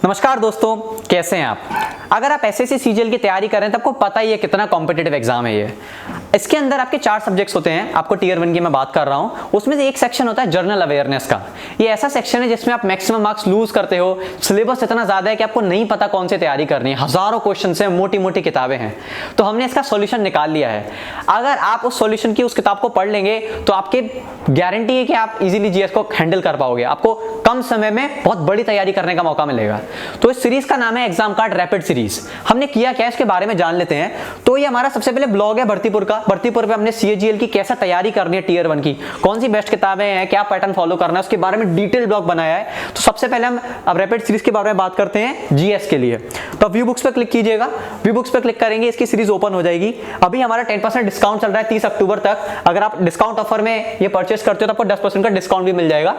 नमस्कार दोस्तों, कैसे हैं आप। अगर आप एसएससी सीजीएल की तैयारी कर रहे हैं तो आपको पता ही है कितना कॉम्पिटिटिव एग्जाम है ये। इसके अंदर आपके 4 सब्जेक्ट्स होते हैं। आपको टीयर 1 की मैं बात कर रहा हूं, उसमें से एक सेक्शन होता है जनरल अवेयरनेस का। ये ऐसा सेक्शन है जिसमें आप मैक्सिमम मार्क्स लूज करते हो। सिलेबस इतना ज्यादा है कि आपको नहीं पता कौन सी तैयारी करनी है। हजारों क्वेश्चन है, मोटी मोटी किताबें हैं। तो हमने इसका सॉल्यूशन निकाल लिया है। अगर आप उस सॉल्यूशन की उस किताब को पढ़ लेंगे तो आपके गारंटी है कि आप इजीली जीएस को हैंडल कर पाओगे। आपको कम समय में बहुत बड़ी तैयारी करने का मौका मिलेगा। तो इस सीरीज का नाम है एग्जाम कार्ड रैपिड सीरीज। हमने किया क्या, इसके बारे में जान लेते हैं। तो ये हमारा सबसे पहले ब्लॉग है भर्तीपुर का। भर्तीपुर पे हमने सीजीएल की कैसे तैयारी करनी है, टीयर 1 की कौन सी बेस्ट किताबें हैं, क्या पैटर्न फॉलो करना है, उसके बारे में डिटेल ब्लॉग बनाया है। तो सबसे पहले हम अब रैपिड सीरीज के बारे में बात करते हैं जीएस के लिए। तो व्यू बुक्स पे क्लिक कीजिएगा। व्यू बुक्स पे क्लिक करेंगे, इसकी सीरीज ओपन हो जाएगी। अभी हमारा 10% डिस्काउंट चल रहा है 30 अक्टूबर तक। अगर आप डिस्काउंट ऑफर में ये परचेस करते हो तो आपको 10% का डिस्काउंट भी मिल जाएगा।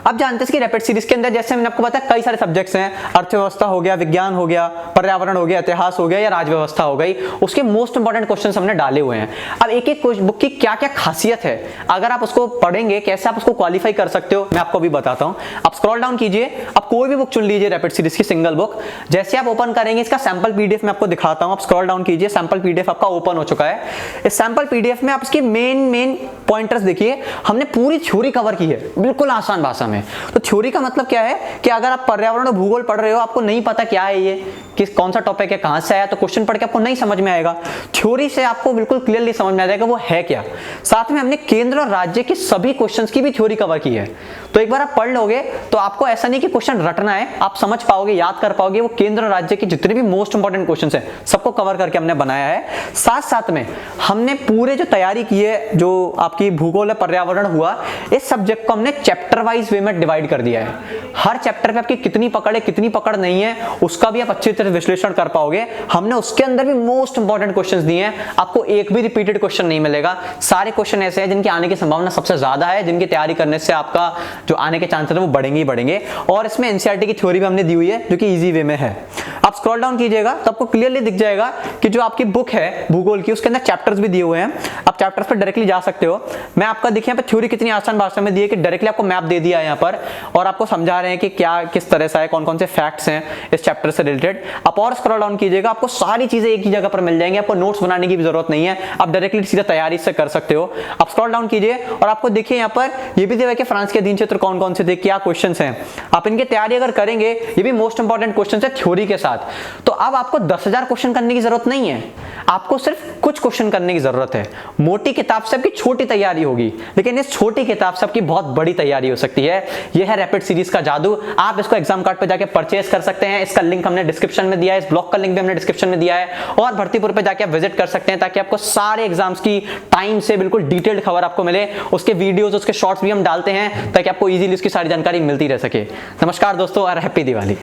अब जानते हैं कि रैपिड सीरीज के अंदर जैसे मैंने आपको बताया कई सारे सब्जेक्ट्स हैं। अर्थव्यवस्था हो गया, विज्ञान हो गया, पर्यावरण हो गया, इतिहास हो गया या राजव्यवस्था हो गई। उसके मोस्ट इंपोर्टेंट क्वेश्चंस हमने डाले हुए हैं। अब एक एक बुक की क्या क्या खासियत है, अगर आप उसको पढ़ेंगे कैसे आप उसको क्वालिफाई कर सकते हो, मैं आपको अभी बताता हूं। आप स्क्रॉल डाउन कीजिए, आप कोई भी बुक चुन लीजिए रैपिड सीरीज की सिंगल बुक। जैसे आप ओपन करेंगे, इसका सैंपल पीडीएफ मैं आपको दिखाता हूं। आप स्क्रॉल डाउन कीजिए, सैंपल पीडीएफ आपका ओपन हो चुका है। इस सैंपल पीडीएफ में आप इसकी मेन पॉइंटर्स देखिए। हमने पूरी थ्योरी कवर की है बिल्कुल आसान भाषा में। तो थ्योरी का मतलब क्या है कि अगर आप पर्यावरण और भूगोल पढ़ रहे हो, आपको नहीं पता क्या है ये, किस कौन सा टॉपिक है, कहां से आया, तो क्वेश्चन पढ़ के आपको नहीं समझ में आएगा। थ्योरी से आपको बिल्कुल क्लियरली समझ में आ जाएगा वो है क्या। साथ में हमने केंद्र और राज्य के सभी क्वेश्चंस की भी थ्योरी कवर की है। तो एक बार आप पढ़ लोगे तो आपको ऐसा नहीं कि क्वेश्चन रटना है, आप समझ पाओगे, याद कर पाओगे। वो केंद्र और राज्य के जितने भी मोस्ट इंपोर्टेंट क्वेश्चन है सबको कवर करके हमने बनाया है। साथ साथ में हमने पूरे जो तैयारी की है, जो आपकी भूगोल पर्यावरण हुआ, इस सब्जेक्ट को हमने चैप्टर वाइज वे में डिवाइड कर दिया है। हर चैप्टर पे आपकी कितनी पकड़ है, कितनी पकड़ नहीं है, उसका भी आप अच्छी तरह विश्लेषण कर पाओगे। हमने उसके अंदर भी मोस्ट इंपोर्टेंट क्वेश्चंस दिए हैं। आपको एक भी रिपीटेड क्वेश्चन नहीं मिलेगा। सारे क्वेश्चन ऐसे हैं जिनके आने की संभावना सबसे ज्यादा है, जिनकी तैयारी करने से आपका जो आने के चांसेस है वो बढ़ेंगे ही बढ़ेंगे। और इसमें एनसीईआरटी की थ्योरी भी हमने दी हुई है जो कि इजी वे में है। आप स्क्रॉल डाउन कीजिएगा तो आपको क्लियरली दिख जाएगा कि जो आपकी बुक है भूगोल की, उसके अंदर चैप्टर्स भी दिए हुए हैं। आप चैप्टर्स पर डायरेक्टली जा सकते हो। मैं आपका देखिए यहाँ पे थ्योरी कितनी आसान भाषा में दी है कि डायरेक्टली आपको मैप दे दिया है यहाँ पर, और आपको समझा रहे हैं कि क्या किस तरह से है, कौन कौन से फैक्ट्स हैं इस चैप्टर से रिलेटेड। आप और स्क्रॉल डाउन कीजिएगा, आपको सारी चीजें एक ही जगह पर मिल जाएंगी। आपको नोट्स बनाने की भी जरूरत नहीं है, आप डायरेक्टली सीधा तैयारी से कर सकते हो। आप स्क्रॉल डाउन कीजिए और आपको देखिए यहाँ पर ये भी दिया है कि फ्रांस के अधीन क्षेत्र कौन कौन से थे, क्या क्वेश्चन हैं। आप इनकी तैयारी अगर करेंगे, ये भी मोस्ट इंपोर्टेंट क्वेश्चन है थ्योरी के साथ, तो अब आपको 10,000 क्वेश्चन करने की जरूरत नहीं है। आपको सिर्फ कुछ क्वेश्चन करने की जरूरत है। मोटी किताब से आपकी छोटी तैयारी होगी, लेकिन इस छोटी किताब से आपकी बहुत बड़ी तैयारी हो सकती है। यह है रैपिड सीरीज का जादू। आप इसको एग्जाम कार्ड पे जाके परचेस कर सकते हैं। इसका लिंक हमने डिस्क्रिप्शन में दिया है, इस ब्लॉग का लिंक भी हमने डिस्क्रिप्शन में दिया है। और भर्तीपुर पे जाके आप विजिट कर सकते हैं ताकि आपको सारे एग्जाम्स की टाइम से बिल्कुल डिटेल्ड खबर आपको मिले। उसके वीडियोस, उसके शॉर्ट्स भी हम डालते हैं ताकि आपको इजीली उसकी सारी जानकारी मिलती रह सके। नमस्कार दोस्तों और हैप्पी दिवाली।